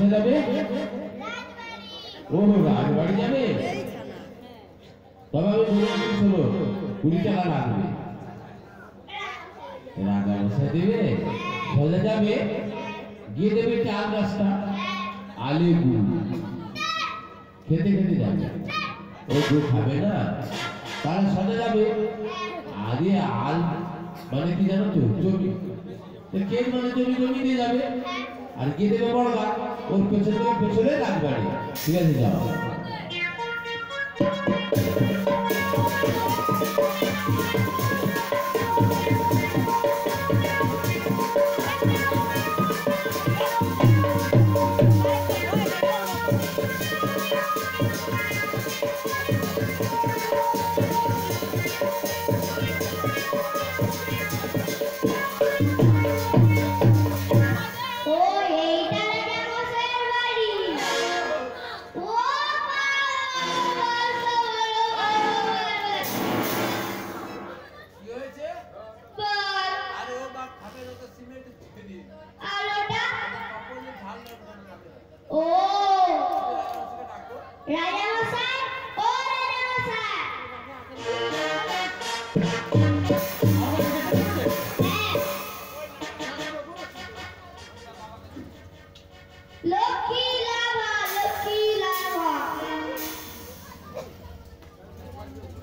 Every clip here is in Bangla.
কোথায় যাবে? ও রাজবাড়ি যাবে। তবে আমি বলে 20 টাকা লাগবে। রাজা মশাই দেবে, সোজা যাবে, গিয়ে দেবে চাল গাছটা, আলে গুড় খেতে খেতে যাবে। ও গুড় খাবে না, তারা সোজা যাবে, আগে আল মানে কি জানো তো, জমি। কেন মানে জমি জমি দিয়ে যাবে, আর গিয়ে দেবে বড় গাছ, ওর পেছনে রাজবাড়ি। ঠিক আছে, যাও।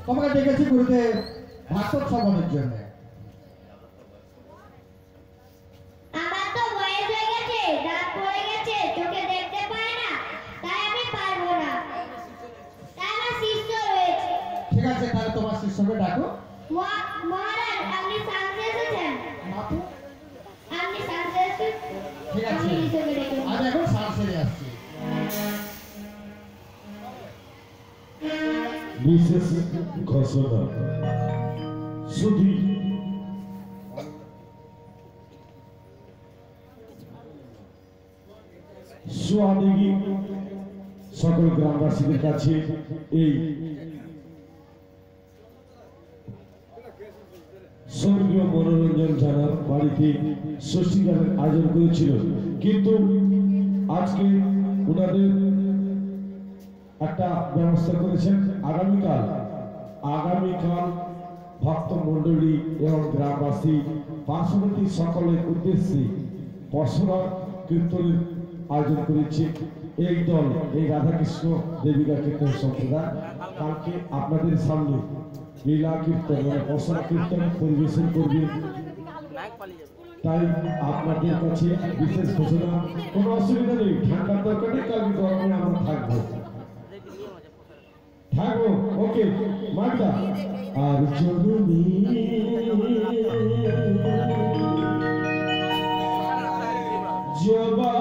তোমাকে ডেকেছি গুরুকে ভাষণ শ্রবণের জন্য। আমার তো বয়স হয়ে গেছে, দাঁত পড়ে গেছে, চোখে দেখতে পাই না, তাই আমি পারবো না। তাই আমার শিষ্য রয়েছে। ঠিক আছে, তাহলে তোমার শিষ্যকে ডাকো। মহারাজ, আপনি সামনে এসেছেন। আপনি সামনে এসেছেন। ঠিক আছে, আমি এখন শ্বাস ছেড়ে আসছি। বিশেষ ঘোষণা। শুধু সোয়াদিগি সকল গ্রামবাসীদের কাছে এই স্বর্গীয় মনোরঞ্জন জানার বাড়িতে ষষ্ঠী গানের আয়োজন করেছিল, কিন্তু আজকে ওনাদের একটা ব্যবস্থা করেছেন। আগামীকাল ভক্ত মন্ডলী এবং গ্রামবাসী পার্শ্ববর্তী সকলের উদ্দেশ্যে পশরা কীর্তনের আয়োজন করেছে এই দল, এই রাধাকৃষ্ণ দেবিকা কীর্তন সম্প্রদায়। কালকে আপনাদের সামনে লীলা কীর্তন মানে পশরা কীর্তন পরিবেশন করবে। তাই আপনাদের কাছে বিশেষ ঘোষণা, কোনো অসুবিধা নেই, ঠান্ডার দরকার নেই, কালকে গরমে আমরা থাকবো। ওকে মাগদা আর জননী জবা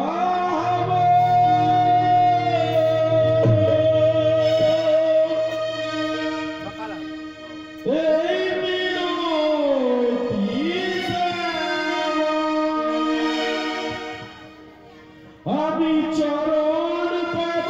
আমি চরণ পাব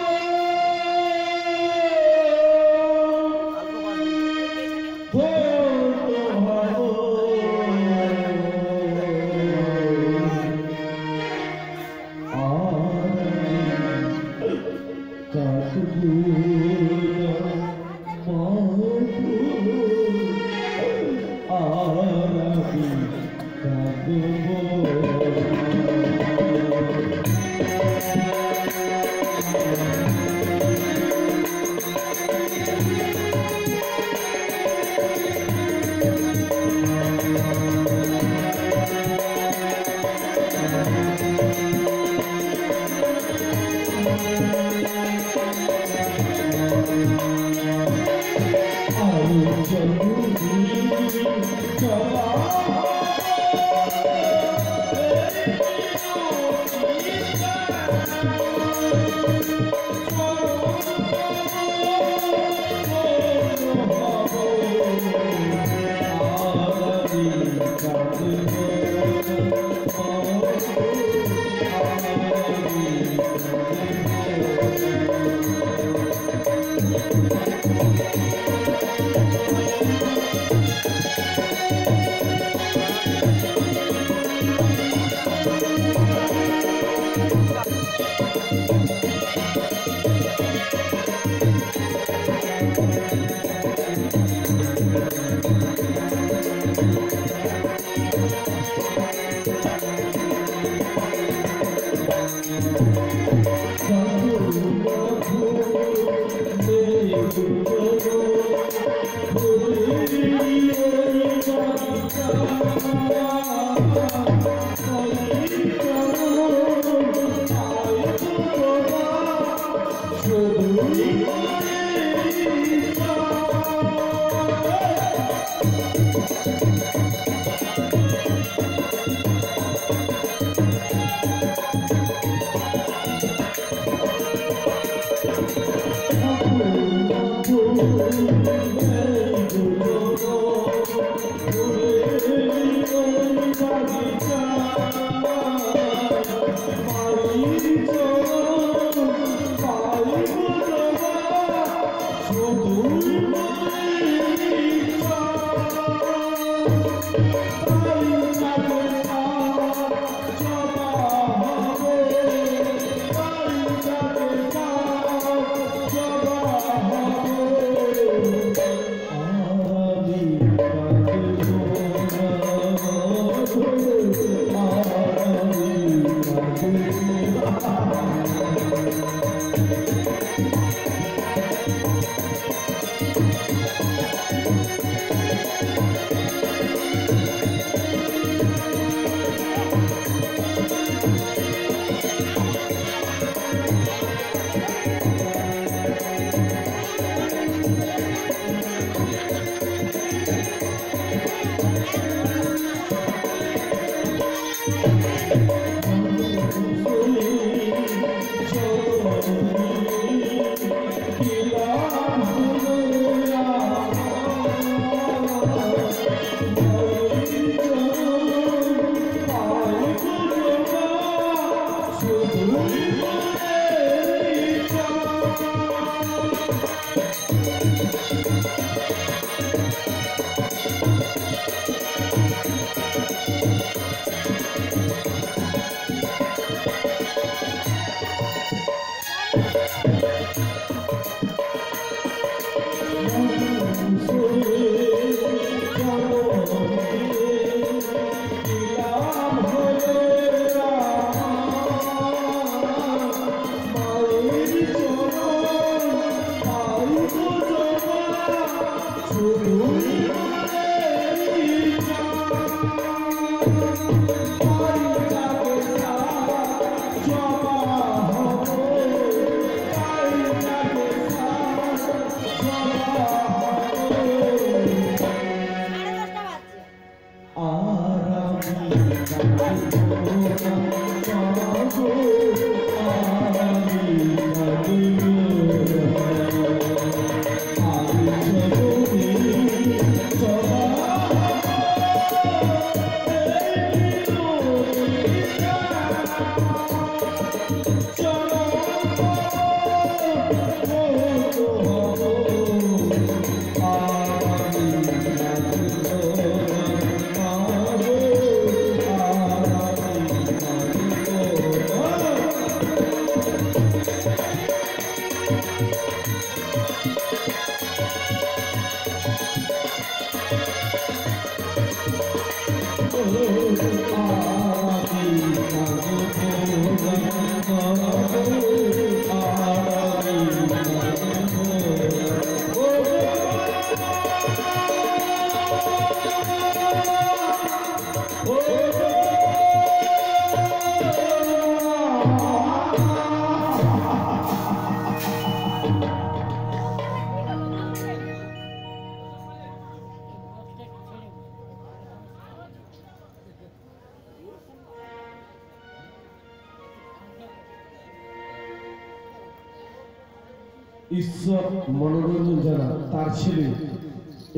ঈশ্বর মনোরঞ্জন জানা তার ছেলে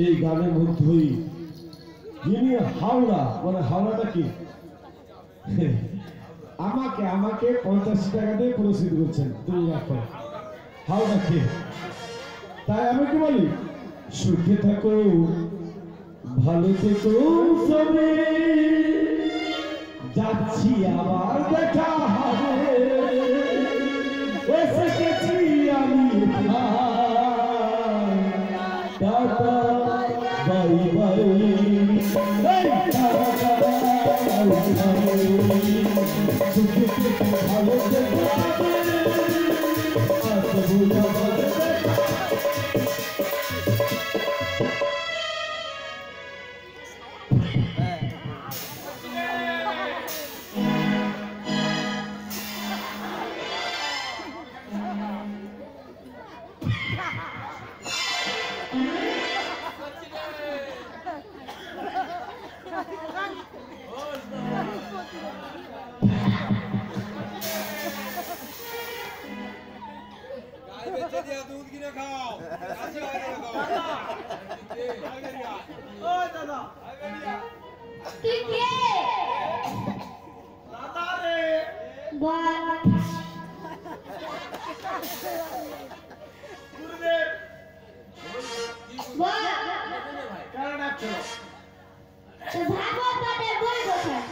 এই গানের মধ্যেই যিনি হাওড়া মানে হাওড়াটা কি আমাকে আমাকে 50 টাকা দিয়ে পুরস্কৃত করছেন তুমি রাখো হাওড়া কে তাই আমি কি বলি সুখে থাকো ভালো থেকো সবে যাচ্ছি আবার দেখা হবে এসে গেছি আমি টাটা বাই বাই সুখে থেকো ভালো থেকো তুই কে? বল। বল। তো ভাগবত পাঠের বই কোথায়?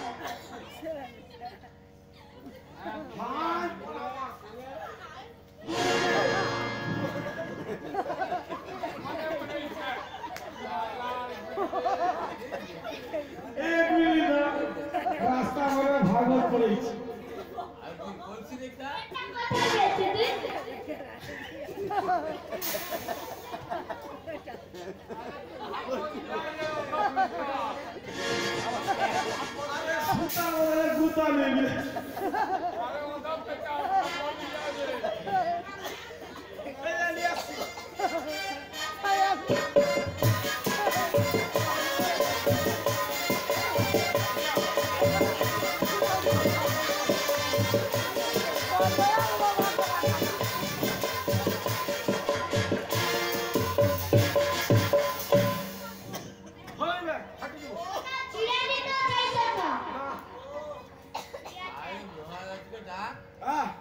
রাস্তা আমরা ভাগবত পড়েছি। কোথায় গেছিস তুই? গুতা নেবে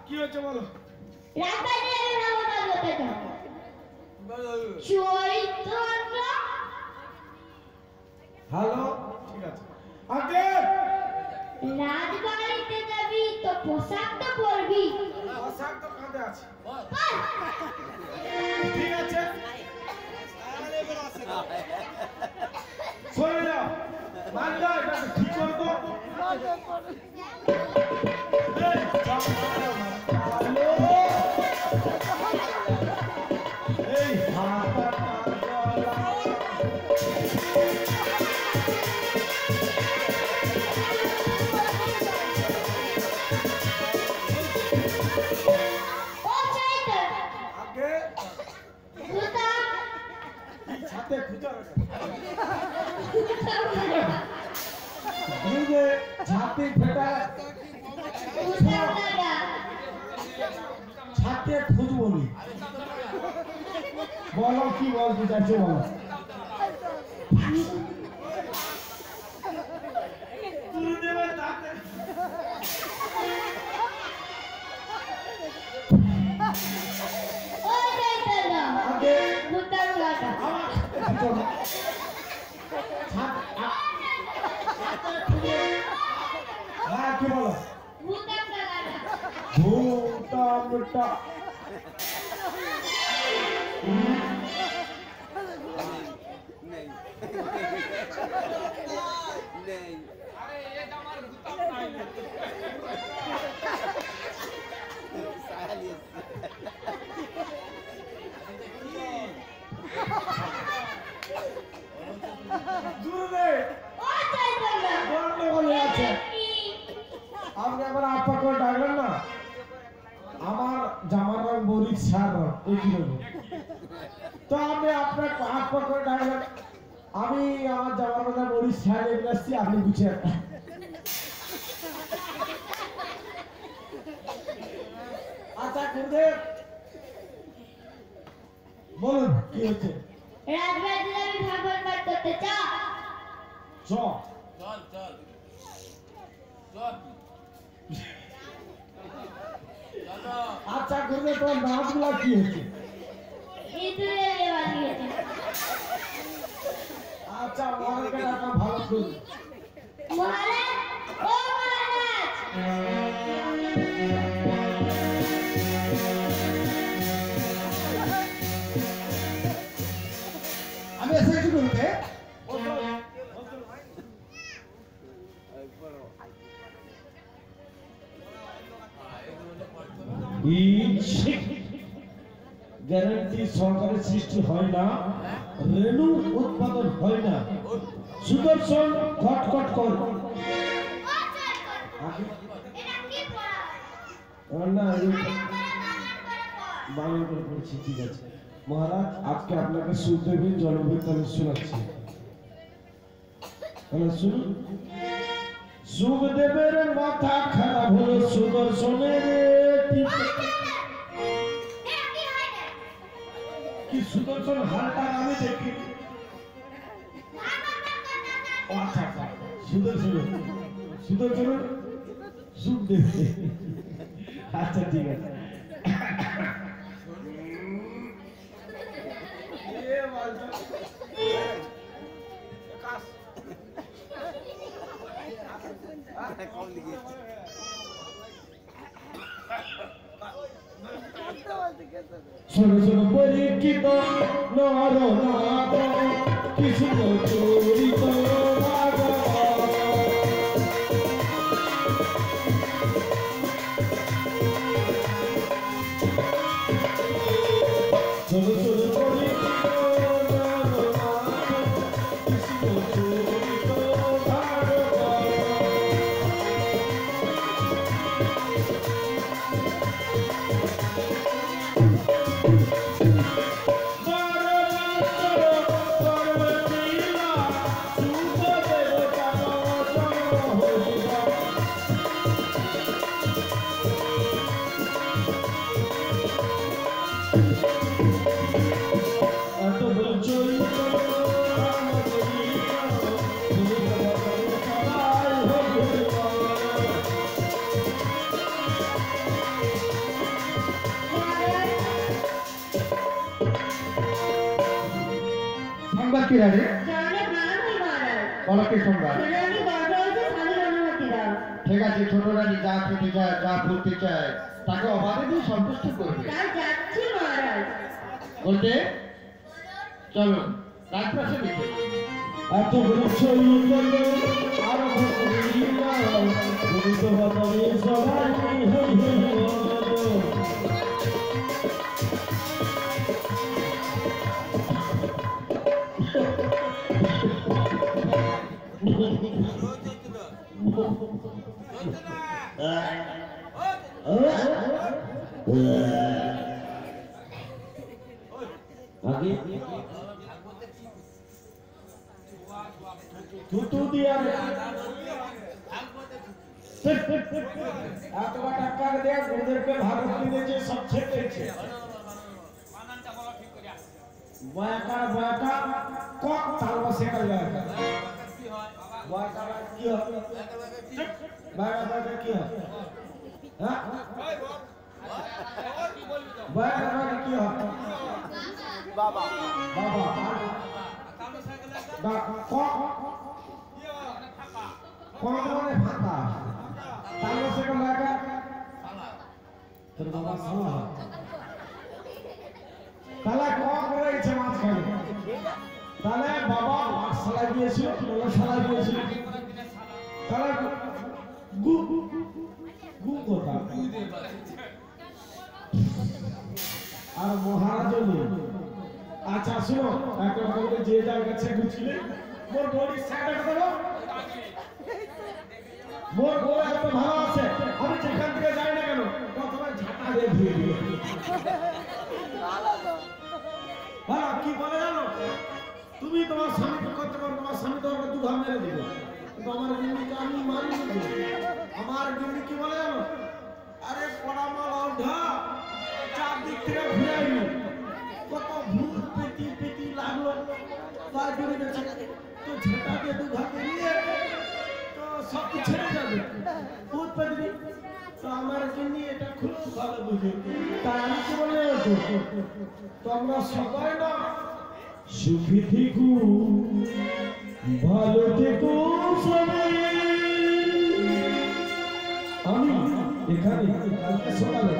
কি হচ্ছে বলো? হ্যালো, ঠিক আছে। আগে রাজবাড়িতে যাবি তো পোশাক তো পরবি। পোশাক তো কাঁধে আছে। ঠিক আছে, সরে যাও। মানদা এটা ঠিক করে দাও। এই যাও, হ্যালো, এই হাতটা আগে ছাতে খুঁজা নিজে ছাতে ফেটা ছাতে খুঁজবো নি। বলো কি বলতে চাইছো বলো। হ্যাঁ কি বলো? ভূতা মুটা আপনি আবার আপা করে ডাকলেন না। আমার জামার রং মরিচ সার রং একই রকম, তো আমি আপনার আপা করে ডাকলেন। আমি আমার জামার রং মরিচ সার এগুলো আসছি, আপনি বুঝে আচ্ছা গুরুদেব বলুন কি হচ্ছে? রাজবাড়িতে যাবি ভাগবত পাঠ করতে চ। চল চল চল চল। আচ্ছা গুরুদেব তোমার নাচগুলা কি হচ্ছে? ইঁদুরের বিয়ে বানিয়েছে। আচ্ছা মহারাজকে ডাকা ভালো করে। মহারাজ, ও মহারাজ, আমি এসেছি বলতে গ্যারান্টি সরকারের সৃষ্টি হয় না, রেণু উৎপাদন হয় না। সুদর্শন খটখট কর এটা কি পড়া? না বাংলা করে পড়ছি, ঠিক আছে। মহারাজ আজকে আপনাকে সুখদেবের জন্মবৃত্তান্ত শোনাচ্ছি। শুনুন। সুখদেবের মাথা খারাপ হলো সুদর্শনের এটা কি হয় না? কি সুদর্শন হালটা আমি দেখি। ও আচ্ছা আচ্ছা, সুদর্শন সুদর্শন সুখ দেখি। আচ্ছা ঠিক আছে। শোনো শোনো পরীক্ষিত নর নাগ কৃষ্ণ চরিত শোনো শোনো পরীক্ষিত নর নাগ কৃষ্ণ চরিত সংবাদ কি রানী? জানে প্রাণী মহারাজ বলো কি সংবাদ? রানী দরজা হচ্ছে স্বামীর অনুমতি দাও। ঠিক আছে, ছোট রানী যা খেতে চায় যা ফুলতে চায় তাকে অবাধে দিয়ে সন্তুষ্ট করবে। তাই যাচ্ছি মহারাজ। বলতে চলো রাজপ্রাসে দিতে। এত বৃক্ষই আরো সবাই আগে তুতু দিয়া এতটা টাকা দেয়া ওদেরকে ভাগবত দিয়েছে, সব ছেড়েছে। বয়াকা বয়াকা কক তালবা শেখা যায়। বয়াকা কি হয়? বয়াকা বয়াকা কি হয়? হ্যাঁ বয়াকা বয়াকা কি হয়? বাবা বাবা কক কক মানে ফাঁকা, তালবা শেখা বয়াকা তোর বাবা সালা তাহলে কক রয়েছে মাঝখানে। তাহলে বাবা সালা দিয়েছিল, সালা দিয়েছিল, তাহলে গু গু কথা। আর মহারাজ আচ্ছা শুনো, একটা করে যে যার কাছে গুছিলে মোর বডি সাইড করো। মোর বউ এত ভালো আছে, আমি যেখান থেকে যাই না কেন প্রথমে ঝাঁটা দিয়ে ধুয়ে দিই। হ্যাঁ কি বলে জানো, তুমি তোমার স্বামীকে করতে পারো, তোমার স্বামী তোমাকে দু ঘা মেরে দিবে, কিন্তু আমার গিন্নিকে আমি মারি দেবো। আমার গিন্নি কি বলে জানো, আরে পড়া মাল অঢা চারদিক থেকে ঘুরে আইনি, কত ভূত পেটি পেটি লাগলো, তার জন্য তো ঝাঁটা দিয়ে দু ঘা দিয়ে তো সব কিছু ছেড়ে যাবে। ভূত পেটি তো আমার গিন্নি এটা খুব ভালো বুঝে, তাই আমি কি বলে তোমরা সবাই না সুখী থেকো ভালো থেকো সবাই। আমি এখানে কালকে সকালে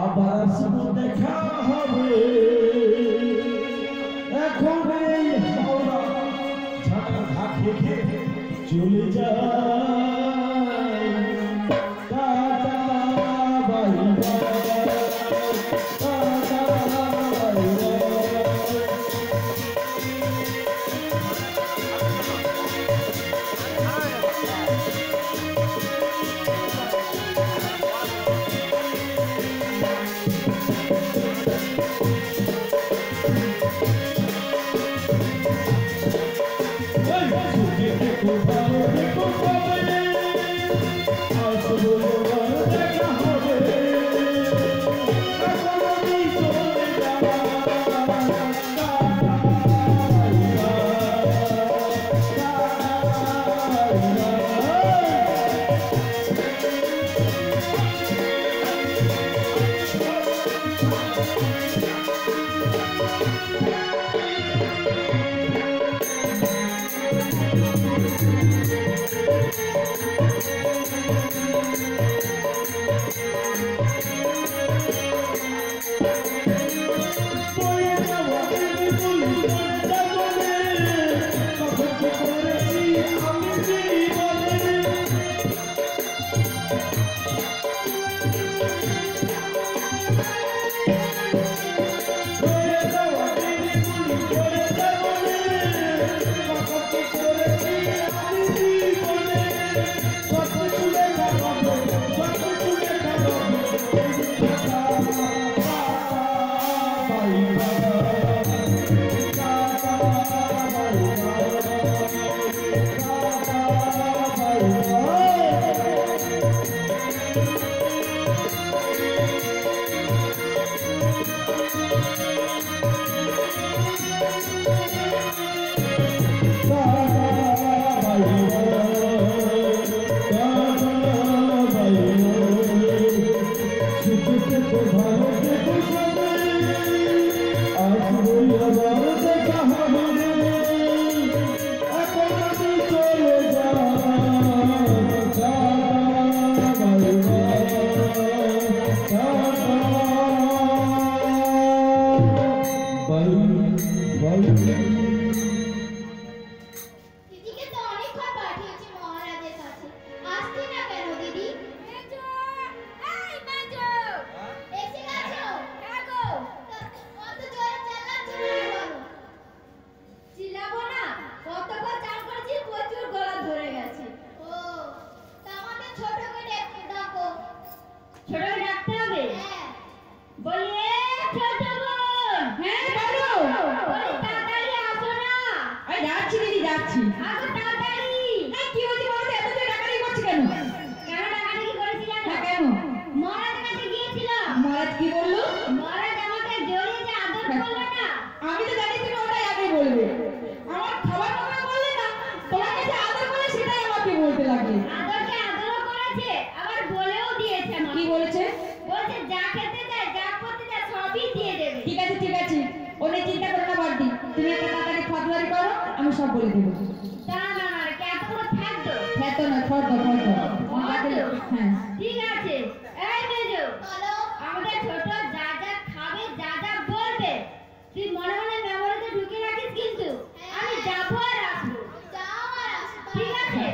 আবার আসবো, দেখা হবে। এখন এই হাওড়া ঝাঁটা ঘা খেয়ে চলে যায়। Tata bye bye, tata bye bye. দিদিকে তো অনেকক্ষণ পাঠিয়েছি মহারাজের কাছে, আসছে না কেন দিদি? এসে গেছো? অত জোরে চেল্লাচ্ছ কেন বলো? চিল্লাবো না, কতবার চান করেছি, প্রচুর গলা ধরে গেছে। ও, তা আমাদের ছোটকে ডাকো। ছোটকে ডাকতে হবে? হ্যাঁ। বলি এ ছোট বোন। হ্যাঁ বলো। বলি তাড়াতাড়ি আসো না। এই যাচ্ছি দিদি, যাচ্ছি। আসো তাড়াতাড়ি। এই কি হয়েছে বলো তো, এত জোরে ডাকাডাকি করছে কেন? কেন ডাকাডাকি করেছি জানো? হ্যাঁ, কেন? মহারাজের কাছে গিয়েছিলাম। মহারাজ কি বললো? মহারাজ আমাকে জড়িয়ে যে আদর করলো না। আমি তো জানি তুমি ওটাই আগে বলবে। আমার খাবার কথা বললে না, তোমার কাছে আদর করে সেটাই আমাকে বলতে লাগলে। আদরকে আদরও করেছে, আবার বলেও দিয়েছে আমাকে। কি বলেছে? বলছে যা খেতে চায়, যা করতে চায় সবই দিয়ে দেবে। ঠিক আছে ঠিক আছে, ও নিয়ে চিন্তা করো না বাড়তি। তুমি একটা তাড়াতাড়ি ফতোয়ারি করো, আমি সব বলে দেবো। দাঁড়া না, কে এত বড় ফ্যাক্ট? এত না, ফর্দ। হ্যাঁ ঠিক আছে। এই মেজো, বলো। আমাদের ছোট যা যা খাবে, যা যা বলবে, তুই মনে মনে মেমোরিতে ঢুকিয়ে রাখিস কিন্তু। আমি যাবো আর আসবো। যাও আর আসবো। ঠিক আছে?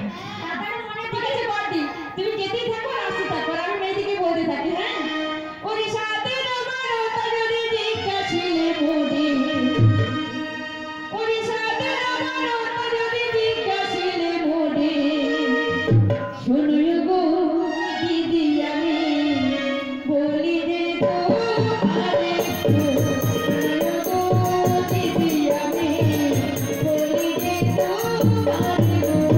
তারপরে মনে ঠিক আছে বাড়তি, তুমি যেতেই থাকো আর আসতে থাকো, আর আমি মেয়েদিকে বলতে থাকি। হ্যাঁ, ওরে সাদের বারোটা যদি জিজ্ঞাসিলে মোরে, ওরে সাদের বারোটা যদি জিজ্ঞাসিলে মোরে, শোনো গো দিদি আমি বলি রে তোমারে গো, শোনো গো দিদি আমি বলি রে তোমারে গো।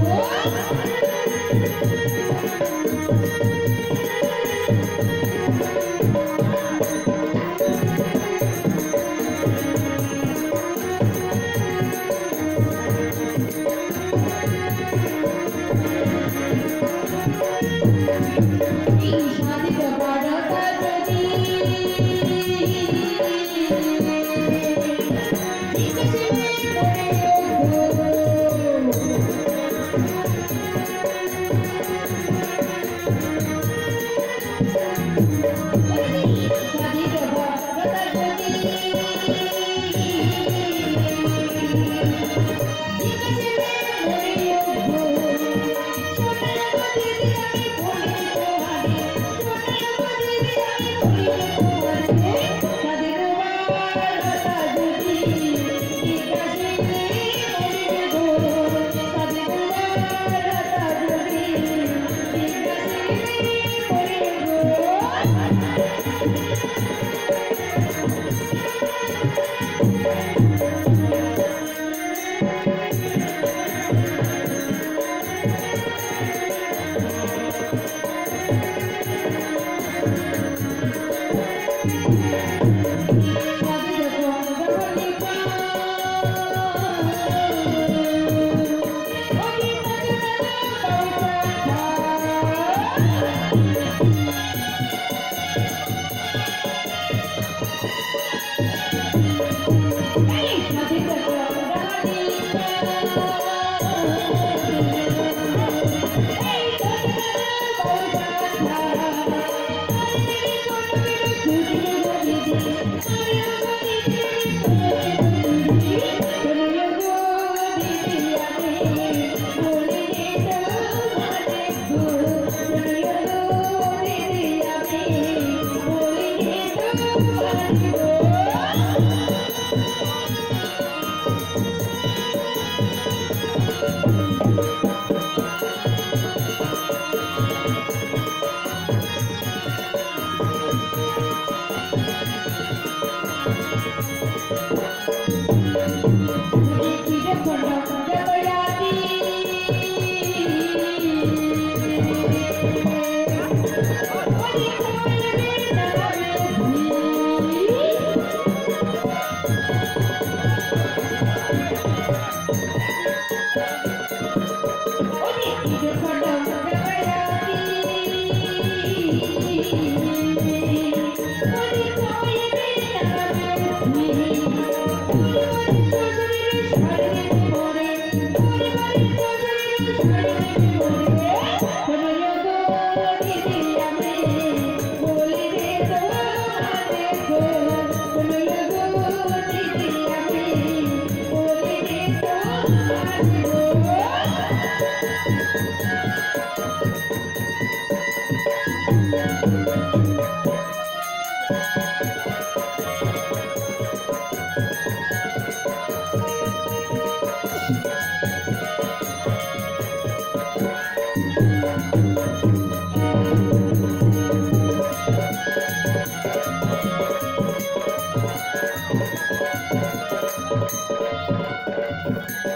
Thank you.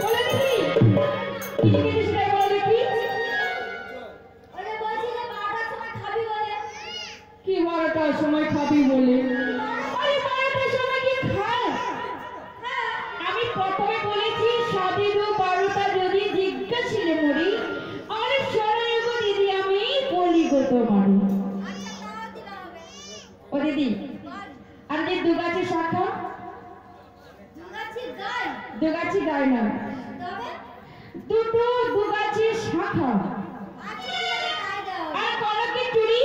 বলে দিদি কি লিখেছিস সেটাই বলো দেখি। ওরে বলছি যে 12টার সময় খাবি বলে। কি 12টার সময় খাবি বলে? আরে 12টার সময় কি খায়? হ্যাঁ আমি প্রথমে বলেছি সাদিদু 12টা যদি জিজ্ঞাসিলে মরি আরে শরণে গো দিদি আমি বলি গো তোমারে। আচ্ছা দাও দিবা হবে। ও দিদি বল আর যে দুগাছি শাখা দুগাছি গায় দুগাছি গায় না তবে দুটো দুগাছি শাখা আচ্ছা ঠিক আছে তাই দাও। আর কলকে চুড়ি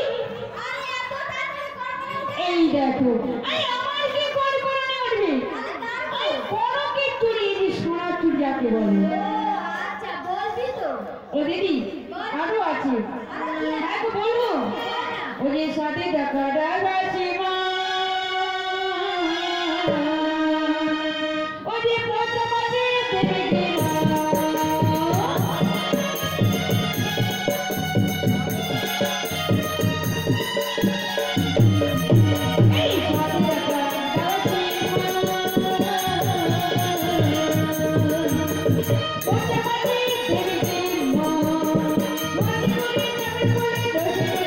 আরে এত তাড়াতাড়ি করবে না। এই দেখো আরে আমার কি কোন কোনে উঠবে আরে দাও। এই কলকে চুড়ি এই সোনা চুড়ি যাকে বলে। ও আচ্ছা বলবি তো। ও দিদি আরো আছে আরো কি আছে? হ্যাঁ তো বলবো বল না। ও যে সাথে দেখা রাশি মা ও যে পচা মাঝে দেবে গেলা এই সাথে দেখা রাশি মা পচা মাঝে দেবে গেলা মনে করে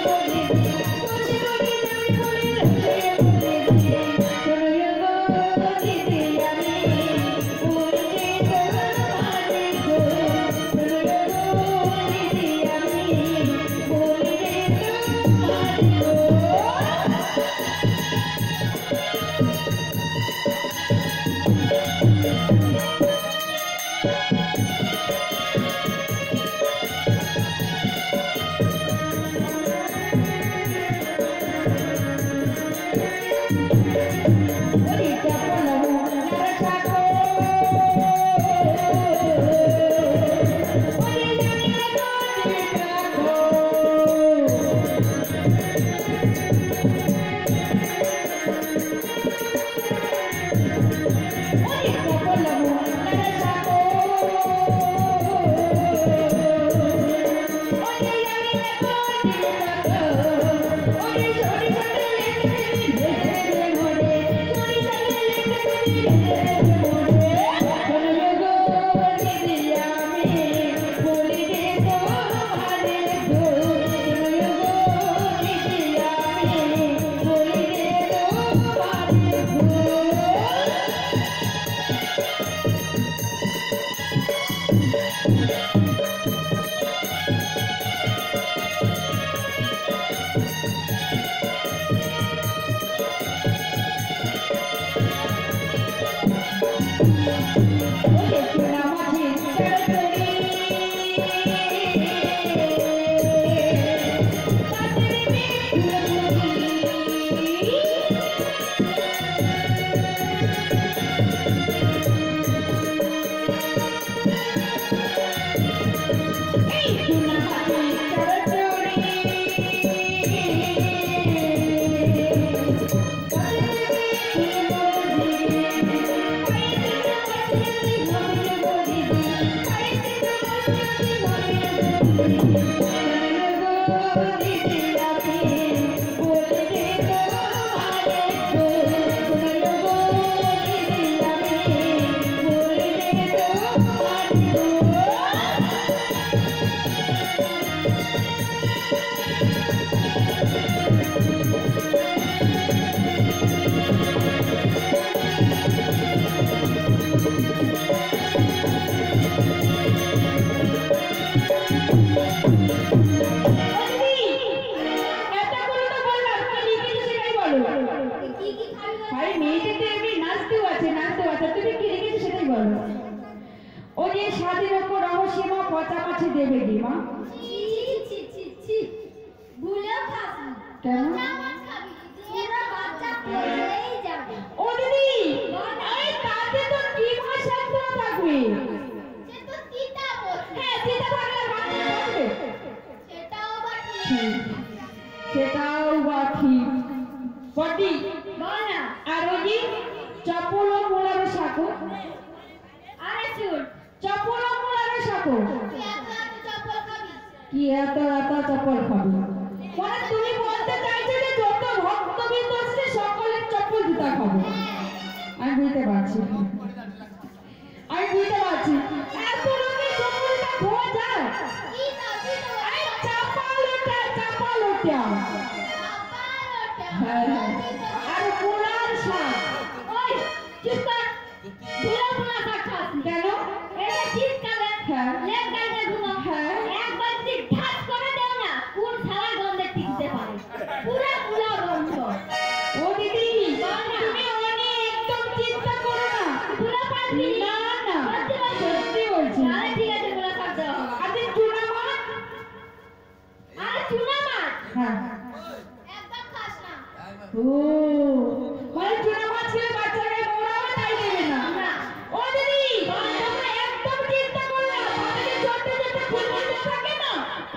যাবে বলে রসে বলে বসে করে যাবে বলে রসে বলে চলো গো দিদি আমি বলতে তোমারে গো চলো গো দিদি আমি বলতে তোমারে গো। দেবে কি মা? ছি ছি ছি ছি ভুলেও খাসনি। কেন? আমার খাবি পুরো বাচ্চা পড়েই যাবে। ও দিদি আরে তাতে তো কি ভাষা থাকবে? সে তো তিতা বলছে। হ্যাঁ তিতা থাকলে বাচ্চা থাকবে। সেটাও বা ঠিক। সেটাও বা ঠিক বডি বল না। আর ওই চপল ও মোলার শাকো আরে শুন চপল ও মোলার শাকো তুই এত এত চপ্পল খাবি। কি এত এত চপল খাবি মানে তুমি বলতে চাইছো যে যত ভক্তবৃন্দ আসছে সকলের চপল জুতা খাবো আমি চুপ কর ভুলা ভুলা শাক খাস কেন? এটা শীতকালে হ্যাঁ। লেপ গাইতে ঘুমাও হ্যাঁ। একবার যদি ঠাস করে দাও না কোন শালা গন্ধে টিকতে পারে পুরো পুরা গন্ধ ও দিদি বল না। তুমি অনেক একদম চিন্তা করো না। পুরা পারবি না না সত্যি বলছি। সত্যি বলছি। তাহলে ঠিক আছে ভুলা শাক দেওয়া হবে। আরে চুনা মাছ। আরে চুনা মাছ হ্যাঁ একদম খাস না ও মানে চুনা মাছ খেলে বাচ্চাকে মোড়াও তাই দেবে না। না। ও দিদি তোমরা একদম চিন্তা করো না। বাচ্চাকে ছোট্ট ছোট্ট ফুলগুলো থাকে না,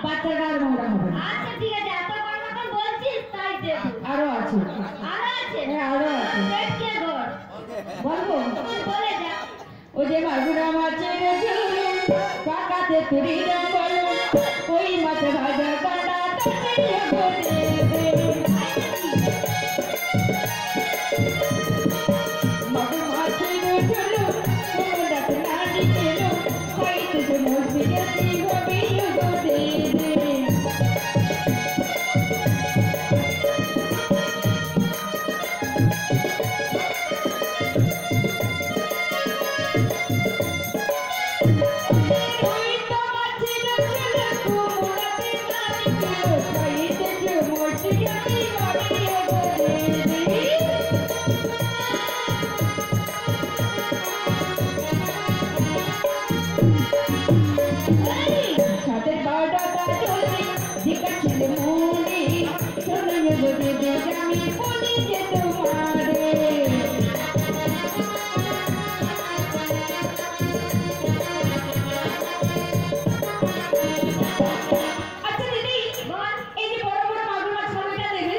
বাচ্চারা আর মোড়া হবে না। আচ্ছা ঠিক আছে এত কথা যখন বলছিস তাই দেব আরো আছে। আরো আছে হ্যাঁ আরো আছে। পেট কে ঘর বলবো তুই বলে যা ও যে মাগুরা মাছের ঝোল পাকাতে তুরির বলো ওই মাছ ভাজা কাটা তাতে বলে দে মাগুর মাছের ঝোল কোমড়া নাড়ি খেলো খাইতে যে মসবি গেছি হবে বলে দে ওই তো মাছের ঝোল কোমড়াতে নাড়ি খেলো খাইতে যে মসবি গেছি হবে বলে দে সাতের বারোটা চলবে দিকা ছেলে মনে শোনো বলে দে আমি বলি যে তোমারে আচ্ছা দিদি বল এই যে বড় বড় মাগুর মাছ সবটা দেবে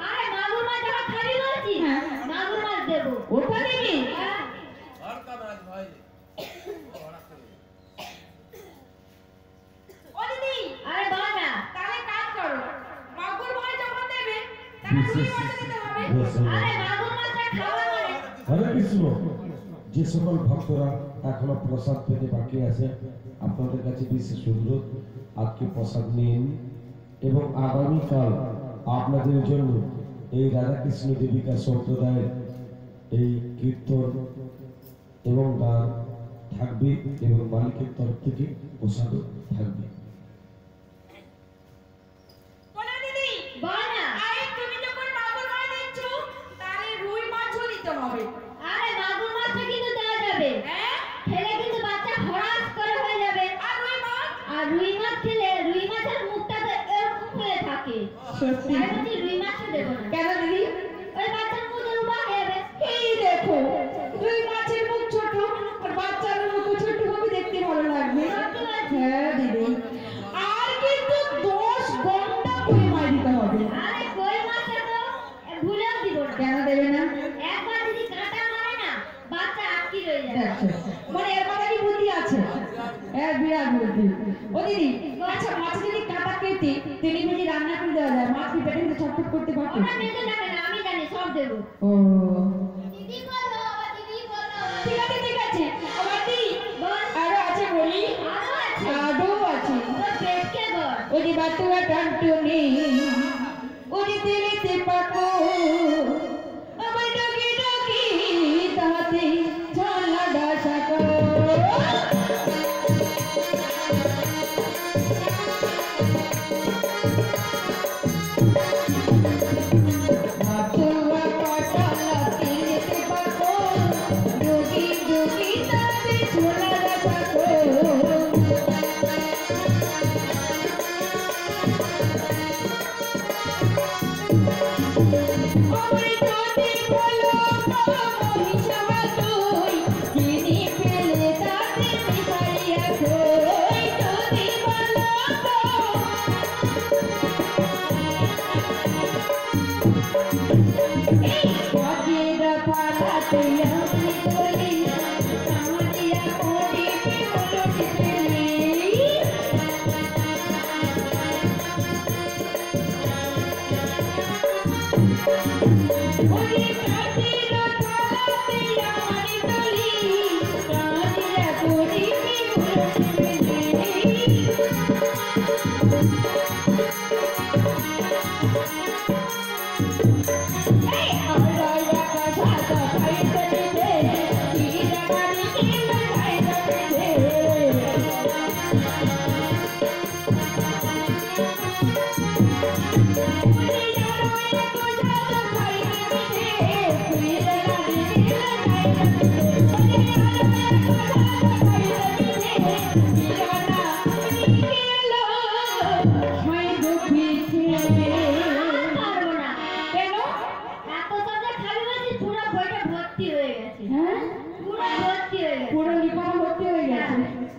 আরে মাগুর মাছ যখন খাবি বলছি হ্যাঁ। মাগুর মাছ দেব ওটা দেবে হ্যাঁ ও দিদি আরে বল না তাহলে কাজ করো মাগুর মাছ যখন দেবে তাহলে রুই মাছ দিতে হবে আরে মাগুর মাছটা খাওয়া মানে হরে কৃষ্ণ। যে সকল ভক্তরা এখনো প্রসাদ পেতে বাকি আছে আপনাদের কাছে বিশেষ অনুরোধ আজকে প্রসাদ নিন এবং আগামীকাল আপনাদের জন্য এই রাধাকৃষ্ণ দেবিকা সম্প্রদায়ের এই কীর্তন এবং গান থাকবে এবং মালিকের তরফ থেকে প্রসাদও থাকবে। বলো দিদি বল না আরে তুমি যখন মাগুর মাছ দিচ্ছ তাহলে রুই মাছও দিতে হবে আরে মাগুর মাছটা কিন্তু দেওয়া যাবে হ্যাঁ খেলে কিন্তু বাচ্চা হরাস করে হয়ে যাবে আর রুই মাছ আর রুই মাছ খেলে রুই মাছের মুখটা তো এরকম হয়ে থাকে সত্যি তাই বলছি রুই মাছটা দেবো না কেন দিদি ওই বাচ্চার মুখ রূপা হয়ে যাবে এই দেখো রুই মাছের মুখ ছোট আর বাচ্চার মুখ ছোট হবে দেখতে ভালো লাগবে হ্যাঁ দিদি আর কিন্তু 10 ঘন্টা কই মাই দিতে হবে আরে কই মাছটা তো ভুলেও দিব না কেন দেবে না একবার যদি কাঁটা মারে না বাচ্চা আটকি রয়ে যাবে দেখো মানে এর মাথায় কি বুদ্ধি আছে এর বিরাট বুদ্ধি ও দিদি আচ্ছা মাছ যদি কাটা কেটে তেলে ভেজে রান্না করে দেওয়া যায় মাছ কি পেটে ভিতরে ছটফট করতে পারবে ওটা মেতে যাবে না আমি জানি সব দেবো ও দিদি বলো আবার দিদি বলো ঠিক আছে ঠিক আছে আবার দিদি বল আরো আছে বলি আরো আছে আরো আছে তোর পেট কে ঘর ওরে বাতুয়া টানটুনি ওরে দিলিতে পাকো আমার ডগি ডগি তাতে ঝালা ডাসাকো বাতুয়া পাটালা দিলিতে পাকো ডগি ডগি তাতে ঝালা ডাসাকো ওরে যদি বলো মহিষা তুই চিনি পেলে তাতে মিশাইয়া কই যদি বলো বাজিরা ফালাতে আমি বলি আমারিয়া কোটি বলো দিলি ওরে কাটিলো তালাতে আমারি তলি কাজিরা কোটি বলো দিলি এই আলায়া কথা খাইতে দে গেছে। হ্যাঁ পুরো ভর্তি হয়ে গেছে। পুরো লিফাফা ভর্তি হয়ে গেছে।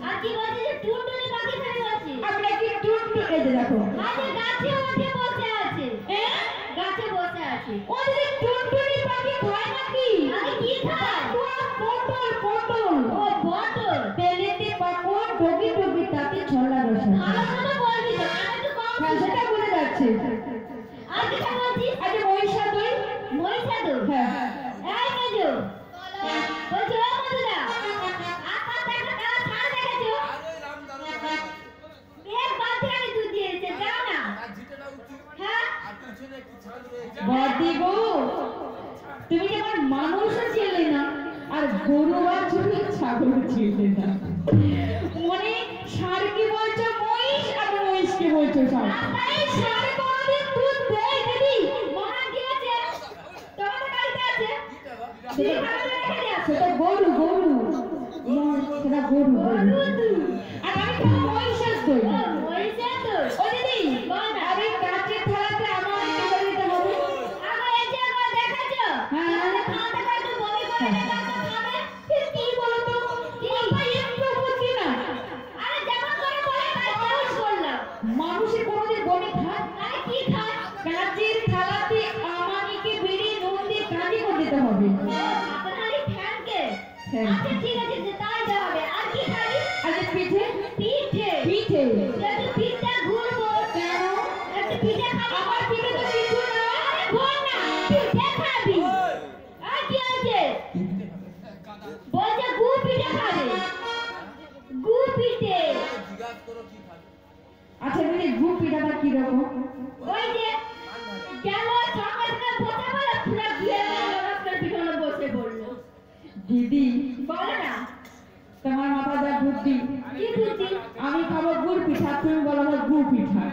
আর কি বলছে যে টুনটুনি পাখি ফেলে বলছে। আপনি কি টুনটুনি এই যে দেখো আরে গাছে উঠে বসে আছে। হ্যাঁ গাছে বসে আছে। ও যে টুনটুনি পাখি খায় নাকি? আরে কি খায়? পটল পটল ও বটল। তেলেতে পাকন ডগি ডগি তাতে ছলা রসা। ভালো করে বলবি তো, আমি তো কম হ্যাঁ সেটা বলে যাচ্ছে। আর কি বলছিস? আরে মহিষা দই মহিষাদু। হ্যাঁ এই মেজো বলছো ও মধুরা আকাশ একটা কালা ছাড় দেখেছো? এক বালতি আমি দুধ দিয়েছে, দাও না। হ্যাঁ বদি গো তুমি যেমন মানুষও ছিলে না আর গরু বাছুরি ছাগল ছিলে না। মানে ষাঁড়কে বলছো মহিষ আর মহিষকে বলছো ষাঁড়। এই ষাঁড় কোনদিন দুধ দেয় দিদি? মনে গিয়েছে তোমাদের বাড়িতে আছে? দিদি ভালো রেখে দিয়ে আসো। সেটা গরু গরু সেটা গরু গরু আর আমি তো মহিষের দই। ও মহিষাদু। ও দিদি আরে কাঁচের থালাতে আমার একটু করে দিতে হবে। আগো এই যে আগো দেখেছো? হ্যাঁ। আমাদের খাওয়াতে খাওয়াতে একটু বমি করে গেছে, খাবে? কি বলো তো কি? আপা একটু বুঝি না। আরে যেমন করে বলে তাই চাষ করলাম। মানুষের কোনোদিন বমি খায়? আরে কি খায়? কাঁচের থালাতে আমানিকে বেড়ে নুন দিয়ে কাঁচি করে দিতে হবে। আপনারই ফ্যানকে। ফ্যান। আচ্ছা ঠিক আছে, যে তাই দেওয়া হবে। আর কি খাবি? আচ্ছা পিঠে পিঠে। পিঠে একটু পিঠে ঘুরবো। কেন? একটু পিঠে খাবো। আমার পিঠে তো কিছু না। আরে ঘুর না, পিঠে খাবি। আর কি আছে? বলছে গু পিঠে খাবে। গু পিঠে। আচ্ছা বলি গু পিঠাটা কি রকম? ওই যে গেল সকাল সকাল বসে বলে পুরো ঘুরে লড়ার পিছনে বসে পড়লো। দিদি বলো না তোমার মাথা যা বুদ্ধি। কি বুদ্ধি? আমি খাবো গুড় পিঠা তুমি বলো আমার গু পিঠা।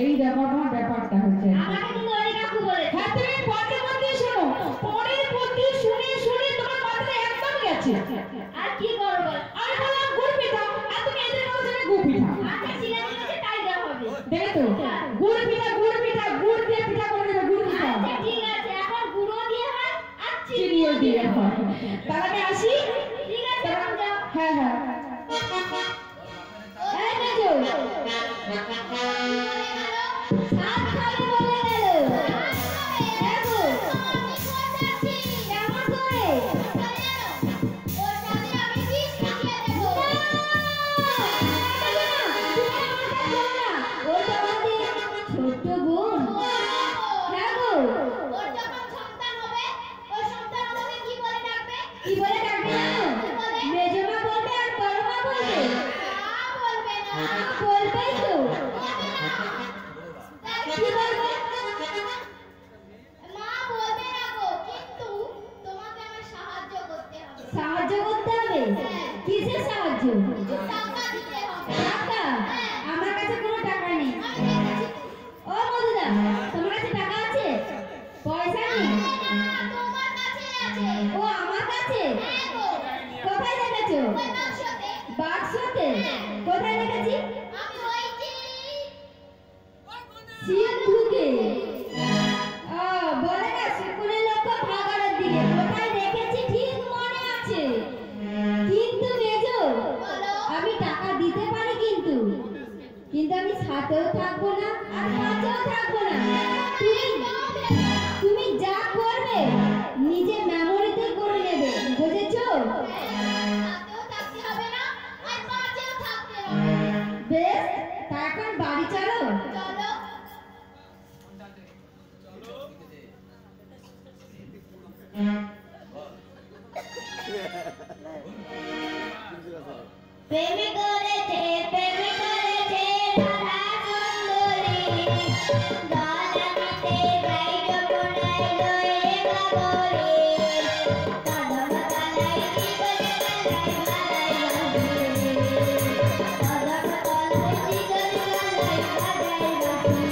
এই দেখো তোমার ব্যাপারটা হচ্ছে। আমাকে কিন্তু ওই কাকু বলেছে। হ্যাঁ তুমি পরের বুদ্ধি শোনো। পরের বুদ্ধি শুনে শুনে তোমার মাথাটা একদম গেছে। আর কি করবো? আমি বললাম গুড় পিঠা আর তুমি এদের বলছো গু পিঠা। আচ্ছা ঠিক আছে, তাই দেওয়া হবে। দেখে তো গুড় পিঠা গুড় দিয়ে পিঠা করে দেবে গুড় পিঠা। আচ্ছা ঠিক আছে, এখন গুঁড়ো দিয়ে হয় আর চিনি চিনিও দিয়ে হয়। তাহলে আমি আসি। ঠিক আছে, এখন যাও। হ্যাঁ হ্যাঁ এই মেজো ভাত খাবে বলে গেল। দেখো কেমন করে? ওটা আমাদের ছোট্ট বোন। হ্যাঁ গো। কি বলে ডাকবে জানো? মেজমা বলবে আর বড়মা বলবে। বলবেই তো। কি বলবে? সাহায্য করতে হবে? কিসের সাহায্য? টাকা? আমার কাছে কোনো টাকা নেই। ও মধুদা, তোমার কাছে টাকা আছে? পয়সা নেই? ও আমার কাছে? কোথায় রেখেছো? বাক্সতে? কোথায় রেখেছি? সিন্ধুকে। বলে না স্কুলের লক্ষ্য ভাগাড়ের দিকে। কোথায় রেখেছি ঠিক মনে আছে। কিন্তু মেজো আমি টাকা দিতে পারি কিন্তু আমি সাথেও থাকবো না আর কাছেও থাকবো না। তুমি যা করবে নিজে মেমোরিতে করে নেবে, বুঝেছো? বেশ, তা এখন বাড়ি চলো। প্রেমে করেছে রাধা সুন্দরী, গালামিতে গাইড বনাইল একা করে, কদম তলায় জীবন গলায় বাঁধাই বাঁধি, কদম তলায় জীবন গলায় বাঁধাই বাঁধি।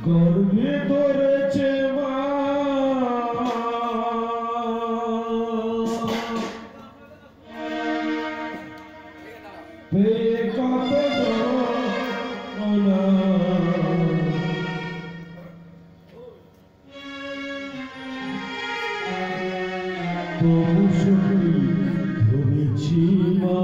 গর্ভে ধরেছে মা পেয়ে কত যন্ত্রণা তবু সত্যি ধরেছি মা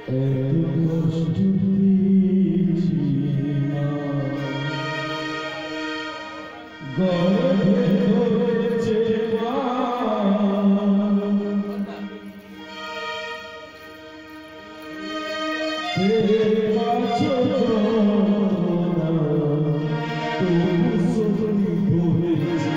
এত কষ্ট দিয়েছি মা গর্ভে ধরেছে মা তেরে কাছে যন্ত্রণা তবু সত্যি ধরেছি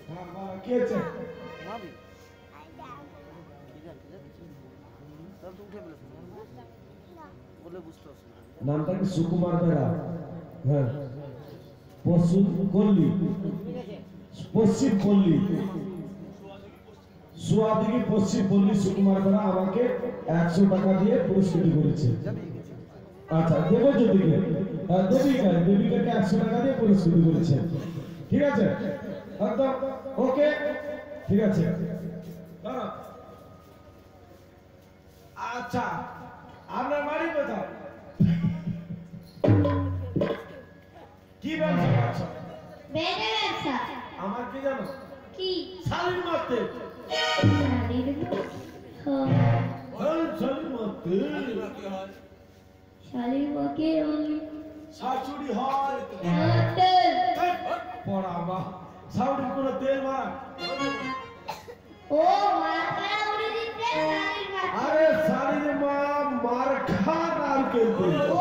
হ্যাঁ বলো, কি হয়েছে? নামটা কি সুকুমার বেরা? হ্যাঁ, পশ্চিম পল্লী, পশ্চিম পল্লী, সোয়াদিঘি পশ্চিম পল্লী সুকুমার বেরা আমাকে 100 টাকা দিয়ে পুরস্কৃত করেছে। আচ্ছা, দেবজ্যোতিকে, দেবিকাকে 100 টাকা দিয়ে পুরস্কৃত করেছে। ঠিক আছে, একদম ওকে, ঠিক আছে। দাঁড়াও। আচ্ছা, আপনার বাড়ি কোথায়? কি ব্যবসা করছো? বেড়ে ব্যবসা। আমার কি জানো? কি? শালির মারতে। শাড়ির ওই শালির মারতে। শাড়ির বকে শাশুড়ি হয়। তেল। পড়া মা, শাশুড়ির কোনো তেল মার। ও মাথা উড়ে দিতে শাড়ির মাথা। আরে শালির মা মার খান আর কেলতে। ও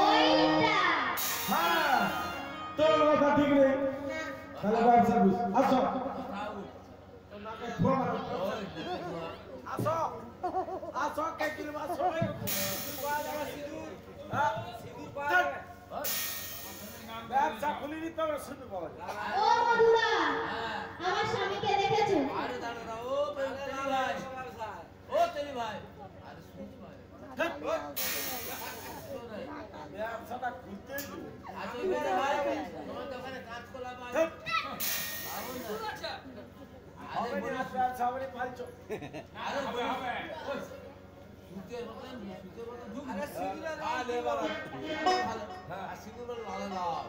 ওইটা। হ্যাঁ, তোর কথা ঠিক নেই। তাহলে ব্যবসা বুঝ। আসো। আসো, আসো, কে কিনবে আসো। ব্যবসা খুলে নিতে হবে শুধু বাবা। ও মধুরা, আমার স্বামীকে দেখেছো? আরে দাঁড়া, ও তেলি ভাই, ও তেলি ভাই, আরে শুন ভাই, ব্যবসাটা খুলতেই দিবে। আরে মেরে ভাই, তোমার দোকানে কাজ করলাম ভাই, হবে না, ব্যবসা হবে না, পারছো। আরে হবে, সুতের মতন ঢুক, আরে সিঁদুরের আলে বাবা, ভালো, হ্যাঁ সিঁদুরের লালে লাল,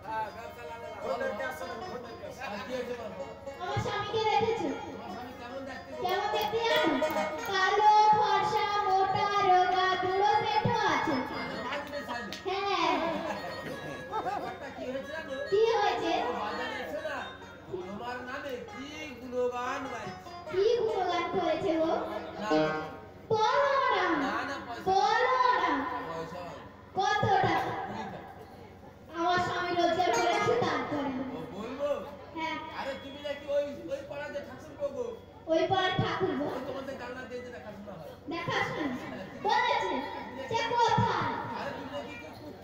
হ্যাঁ ব্যবসা লালে লাল, ওদেরকে আসো না, ওদেরকে আসো। আর কি হয়েছে বাবা? আমার স্বামীকে দেখেছো? তোমার স্বামী কেমন দেখতে? কেমন দেখতে জানো? কালো, ফর্সা, মোটা, রোগা, বুড়ো পেটও আছে। মাঝে সাইড, হ্যাঁ, একটা কি হয়েছে জানো? কি হয়েছে? ও বাজারে এসে না, তোমার নামে কি গুণগান গাইছে। কি গুণগান করেছে ও? না বলো না, না না পয়সা বলো না। পয়সা কত টাকা? কুড়িটা। আমার স্বামী রোজগার করেছে তারপরে। ও বলবো, হ্যাঁ, আরে তুমি নাকি ওই ওই পাড়াতে ঠাকুর পাবো, ওই পাড়ার ঠাকুর গো। ওই তোমাদের জানলা দিয়ে যে দেখাশোনা হয়। দেখাশোনা বলেছে সে কোথায়? আরে তুমি নাকি কেউ কুকুর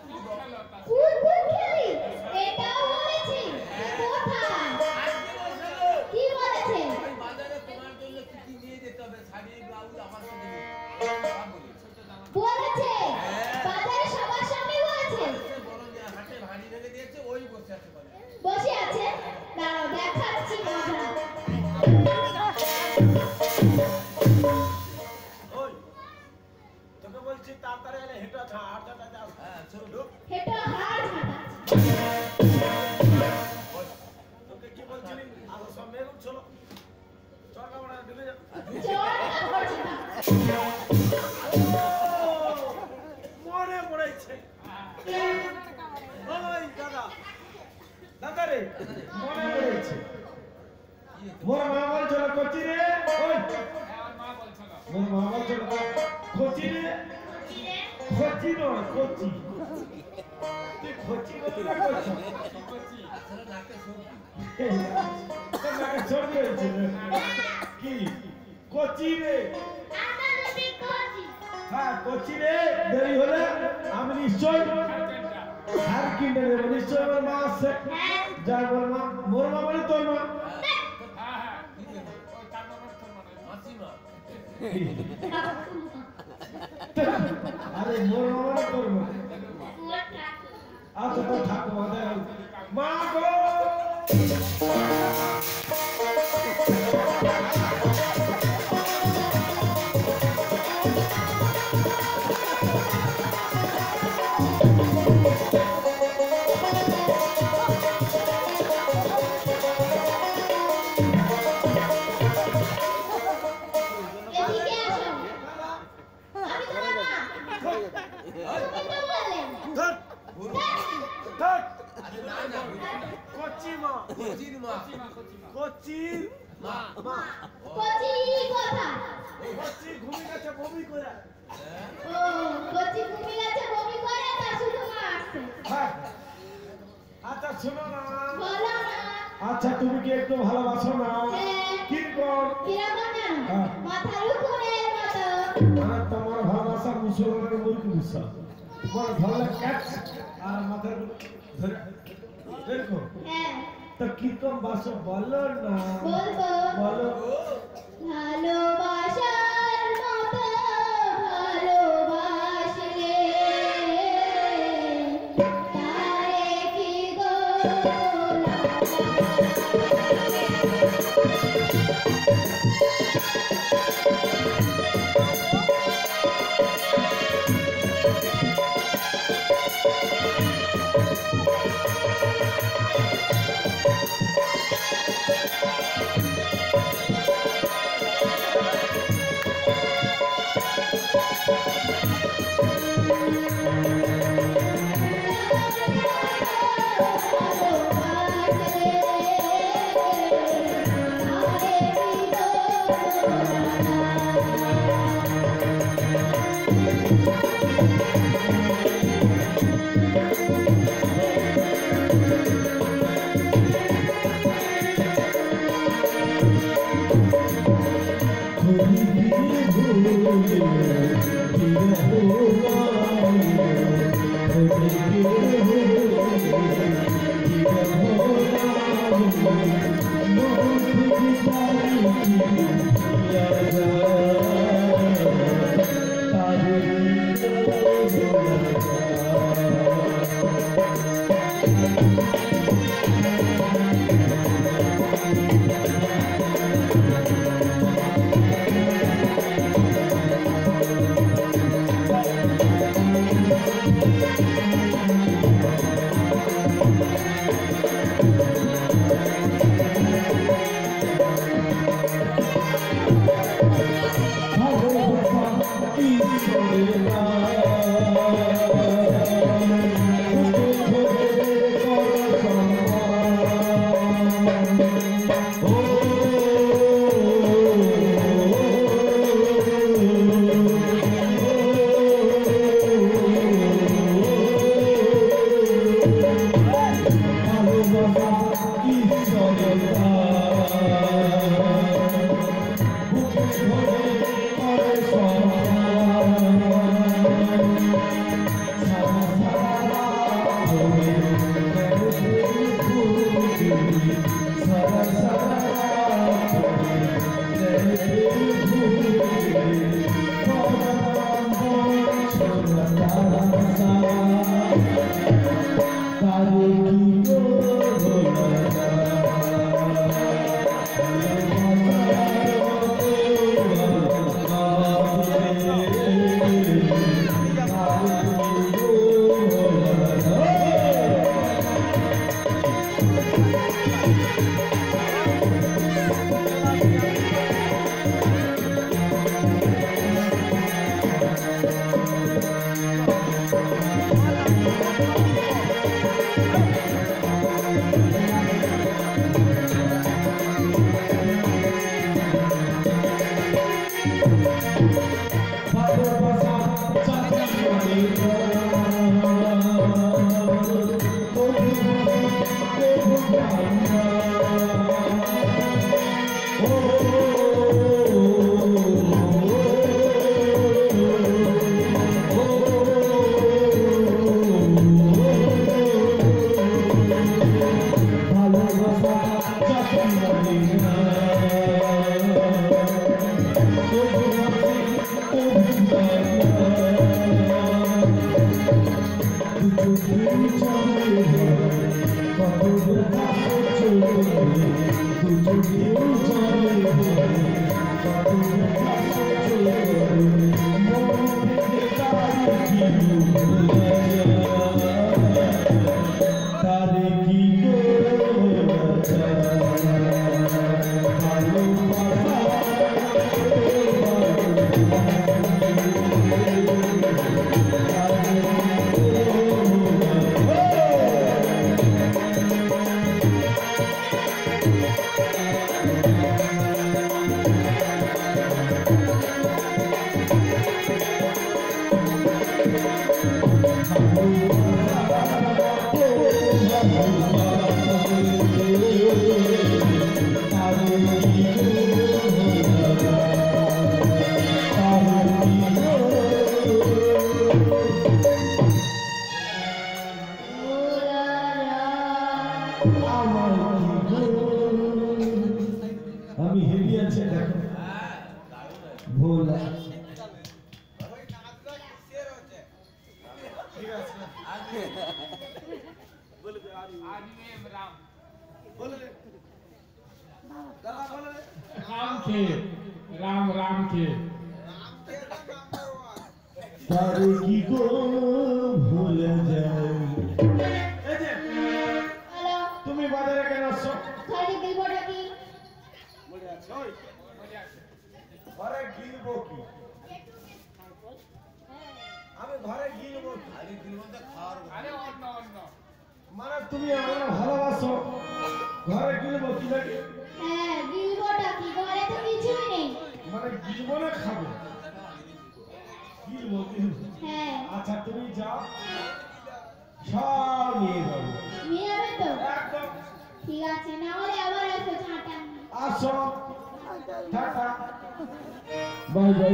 দাও। কুকুর খেলি এটাও বলেছে সে কোথায়? আজকে বলছিল, কি বলেছে? ওই বাজারে তোমার জন্য কি কি নিয়ে যেতে হবে, শাড়ি ব্লাউজ আমার সাথে নিয়ে। সব বলেছে। বলেছে বাজারে সবার সামনে বলেছে। সে বড় নিয়ে হাটে ভারী রেখে দিয়েছে, ওই বসে আছে বলে। বসে আছে, দাঁড়াও দেখাচ্ছি মজা। ওই, তোকে বলছি তাড়াতাড়ি এলে হেঁটে আছে, হাঁটাটা যাও। হ্যাঁ চলো ঢুক। হেঁটো হাড় ঝাঁটা। তোকে কি বলছিলি? আরো সব মেয়ে লোক ছিল। চল না বড়া, ঢুকে যা। চড়টা করছে না। ও, মনে পড়েছে। ওই দাদা, দাদা রে, মনে পড়েছে। মোর মা বলছিল কচি রে, ওই মোর মা বলছিল কচি রে, কচি নয় কচি। তুই কচি বলে না কচি। আসলে নাকে সবজি। তোর নাকে সর্দি হয়েছে রে। কি কচি রে? আমরা যদি করছি হ্যাঁ কচি রে, দেরি হলে আমি নিশ্চয় হার কিনে দেবো। নিশ্চয় আমার মা আসছে। হ্যাঁ যাই বল মা, মোর মা বলে তোর মা। মাসিমা। আরে মোর মা বলে তোর মা। ওটা আচ্ছা তো ঠাকুমা দেখ মা গো। এদিকে আসো। আমি তোমার মা। এটা বললেন। ধর ধর আরে না না, কচি মা, কচির মা। কচির মা। মা। কচি কথা। কচি ঘুমি গেছে বমি করে। ও কচি ঘুমি গেছে বমি করে তা শুধু মা আসছে। হ্যাঁ, আচ্ছা শোনো না, বলো না। আচ্ছা তুমি কি একটু ভালোবাসো না? কিরকম? কিরকম জানো? হ্যাঁ। মাথার উপরের মতো। মানে তোমার ভালোবাসা মুসলমানের মুরগি মুসা তোমার ভালো ক্যাচ আর মাথার ধরে দেখো হ্যাঁ, তো কিরকম বাসো বলো না। বলবো। বলো। ভালোবাসার মতো ভালোবাসলে তারে কি গো के राम राम के तारे की को भूल जाए এই যে হ্যালো তুমি বাজারে কেন আসছো খালি বিলবোর্ডটা কি মনে আছে ওই ঘরে গিলবো কি আমি ঘরে গিলবো খালি গিলবোতে খাওয়ার আরে অন্য অন্য মানে তুমি আমাকে ভালোবাসো ঘরে গিলবো কি লাগে হ্যাঁ বিলবোর্ডটা কি ঘরে তো কিছুই নেই মানে গিলবো না খাবো গিলবো হ্যাঁ আচ্ছা তুমি যাও সব নিয়ে যাবো নিয়ে যাবে তো একদম ঠিক আছে না হলে আবার এসো ছাটা আসো টাটা বাই বাই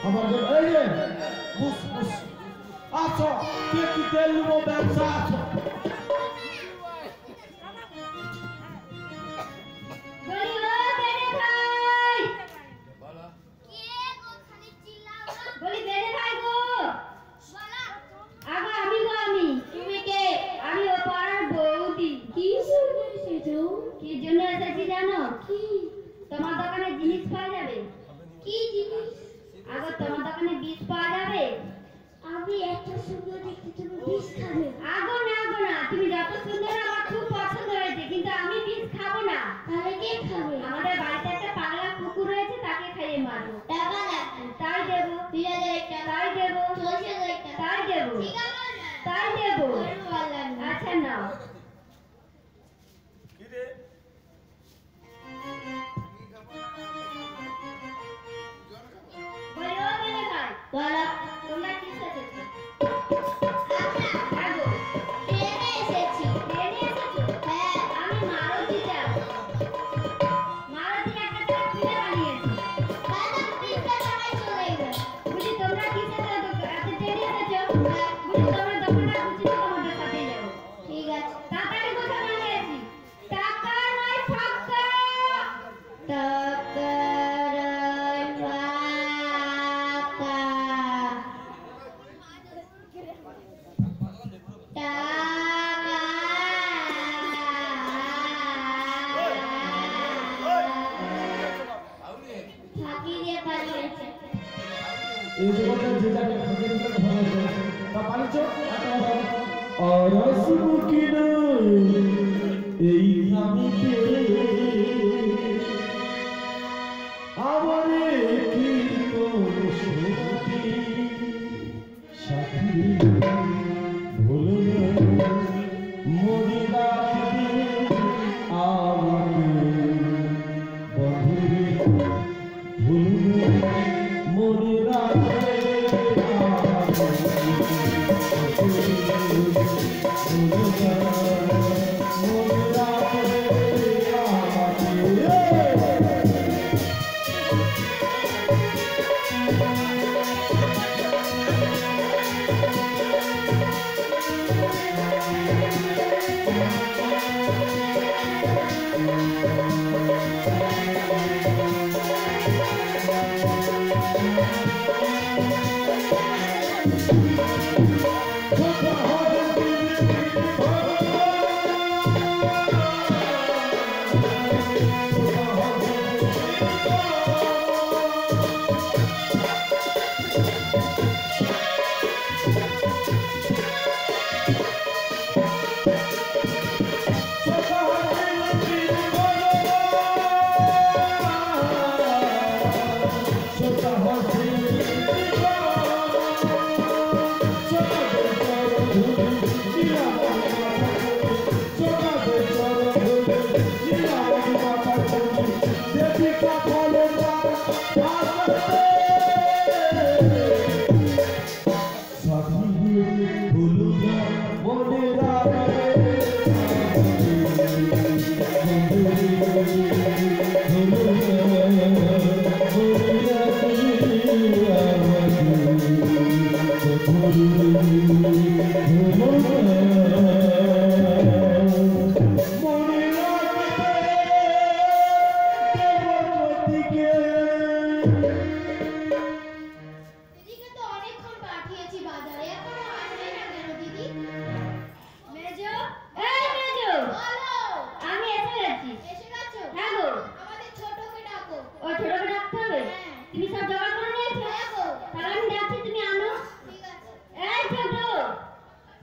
আমাদের এই যে বুস বুস আসো কে কি তেল নেবো ব্যবসা আসো বলি ও বেনে ভাই বলো কে গো খালি চিল্লাও না বলি বেনে ভাই গো বলা আমি তুমি কে আমি ও পাড়ার বৌদি কি জন্য এসেছো কি জন্য এসেছি জানো কি তোমার দোকানে জিনিস পাওয়া যাবে কি জিনিস তোমার দোকানে বীজ পাওয়া যাবে আমি এত সুন্দর দেখতে তুমি বীজ খাবে না তুমি যত সুন্দর আমার খুব পছন্দ হয়েছে কিন্তু আমি বীজ খাবো না তাহলে কে খাবে আমাদের বাড়িতে একটা পাগলা কুকুর রয়েছে তাকে খাইয়ে মারবো টাকা লাগবে তাই দেবো 3000 টাকা তাই দেবো 40000 টাকা তাই দেবো ঠিক আছে তাই দেবো আচ্ছা নাও কি রে বলো বেনে ভাই বলো তোমরা কি এসেছো আমরা আগো ট্রেনে এসেছি হ্যাঁ আমি মারুতি যাব মারুতি একটা চাকরি বানিয়েছি দাদা তিনটা সবাই চলে গেল বুঝি তোমরা কি এসেছো এত ট্রেনে এসেছো বুঝি তোমরা দোকানে বুঝি তোমাদের সাথে যাব ঠিক আছে তাড়াতাড়ি কথা বানিয়েছি টাকা নয় ফাঁকা টাকা এই জগতে যে যাকে ভাগে দিতে ভালো করে তা পালিছো আর সুকিন এই নামিতে আমারে কি তো সুতি সাথী ভুলে মনে রাখবে আমাকে বন্ধুরে ভুলে মনে রাখবে মনে রাখবে